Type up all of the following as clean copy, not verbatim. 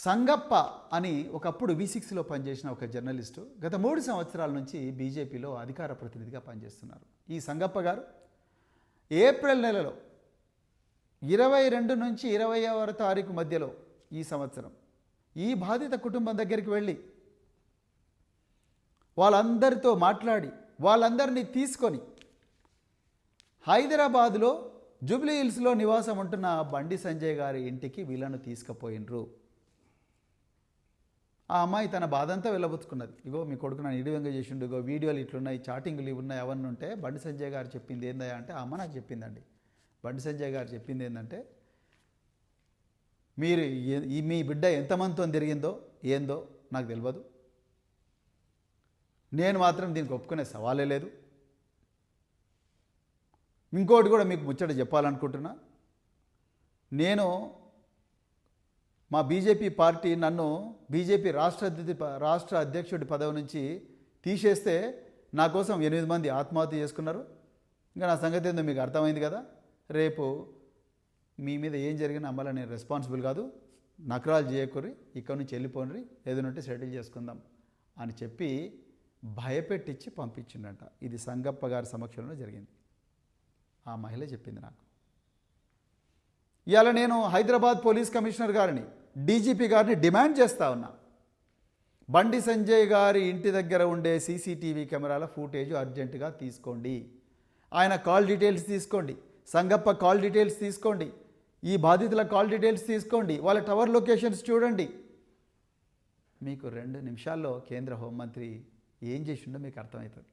సంగప్ప అని ఒకప్పుడు V6లో పనిచేసిన ఒక జర్నలిస్టు గత 3 సంవత్సరాల నుంచి బీజేపీలో అధికార ప్రతినిధిగా పనిచేస్తున్నారు. ఈ సంగప్ప గారు ఏప్రిల్ నెలలో 22 నుంచి 20వ తారీఖు మధ్యలో ఈ సంవత్సరం ఈ బాధిత కుటుంబం దగ్గరికి వెళ్ళి వాళ్ళందరితో మాట్లాడి వాళ్ళందరినీ తీసుకొని హైదరాబాద్లో జూబ్లీ హిల్స్లో నివాసం ఉంటున్న బండి సంజయ్ గారి ఇంటికి వీళ్ళను తీసుకుపోయినరు. ఆ అమ్మాయి తన బాధంతా వెళ్ళబుచ్చుకున్నది. ఇగో మీ కొడుకు నన్ను ఇడివంగా చేసిండు, ఇగో వీడియోలు ఇట్లున్నాయి, చాటింగ్లు ఇవి ఉన్నాయి, అవన్నీ ఉంటే బండి సంజయ్ గారు చెప్పింది ఏందా అంటే ఆ అమ్మ నాకు చెప్పిందండి. బండి సంజయ్ గారు చెప్పింది ఏంటంటే, మీరు మీ బిడ్డ ఎంతమందితో తిరిగిందో ఏందో నాకు తెలియదు, నేను మాత్రం దీనికి ఒప్పుకునే సవాలే లేదు. ఇంకోటి కూడా మీకు ముచ్చట చెప్పాలనుకుంటున్నా, నేను మా బీజేపీ పార్టీ నన్ను బీజేపీ రాష్ట్ర అధ్యక్షుడి పదవి నుంచి తీసేస్తే నా కోసం 8 మంది ఆత్మహత్య చేసుకున్నారు. ఇంకా నా సంగతి ఏందో మీకు అర్థమైంది కదా. రేపు మీ మీద ఏం జరిగినా మళ్ళీ నేను రెస్పాన్సిబుల్ కాదు, నకరాలు చేయకూరి, ఇక్కడి నుంచి వెళ్ళిపోండి, ఏదైనా సెటిల్ చేసుకుందాం అని చెప్పి భయపెట్టించి పంపించిండట. ఇది సంగప్ప గారి సమక్షంలో జరిగింది. ఆ మహిళ చెప్పింది నాకు. ఇవాళ నేను హైదరాబాద్ పోలీస్ కమిషనర్ గారిని, డీజీపీ గారిని డిమాండ్ చేస్తూ ఉన్నా, బండి సంజయ్ గారి ఇంటి దగ్గర ఉండే సీసీటీవీ కెమెరాల ఫుటేజ్ అర్జెంటుగా తీసుకోండి, ఆయన కాల్ డీటెయిల్స్ తీసుకోండి, సంగప్ప కాల్ డీటెయిల్స్ తీసుకోండి, ఈ బాధితుల కాల్ డీటెయిల్స్ తీసుకోండి, వాళ్ళ టవర్ లొకేషన్స్ చూడండి. మీకు 2 నిమిషాల్లో కేంద్ర హోంమంత్రి ఏం చేసిండో మీకు అర్థమవుతుంది.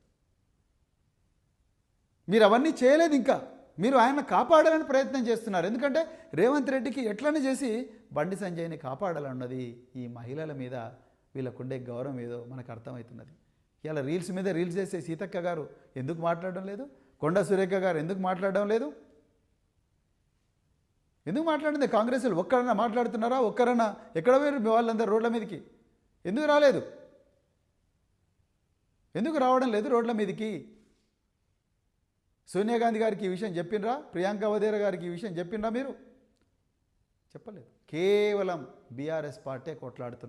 మీరు అవన్నీ చేయలేదు. ఇంకా మీరు ఆయన కాపాడాలని ప్రయత్నం చేస్తున్నారు. ఎందుకంటే రేవంత్ రెడ్డికి ఎట్లనే చేసి బండి సంజయ్ని కాపాడాలన్నది ఈ మహిళల మీద వీళ్ళకుండే గౌరవం ఏదో మనకు అర్థమవుతున్నది. ఇలా రీల్స్ మీద రీల్స్ చేసే సీతక్క గారు ఎందుకు మాట్లాడడం లేదు, కొండా సురేఖ గారు ఎందుకు మాట్లాడడం లేదు, ఎందుకు మాట్లాడింది? కాంగ్రెస్లు ఒక్కరన్నా మాట్లాడుతున్నారా? ఒక్కరన్నా ఎక్కడ పోయారు మీ వాళ్ళందరూ రోడ్ల మీదకి? ఎందుకు రాలేదు? ఎందుకు రావడం లేదు రోడ్ల మీదకి? సోనియా గాంధీ గారికి ఈ విషయం చెప్పినరా? ప్రియాంక వధేరా గారికి ఈ విషయం చెప్పినరా? మీరు చెప్పలేదు. కేవలం బీఆర్ఎస్ పార్టీ కొట్లాడుతున్నారు.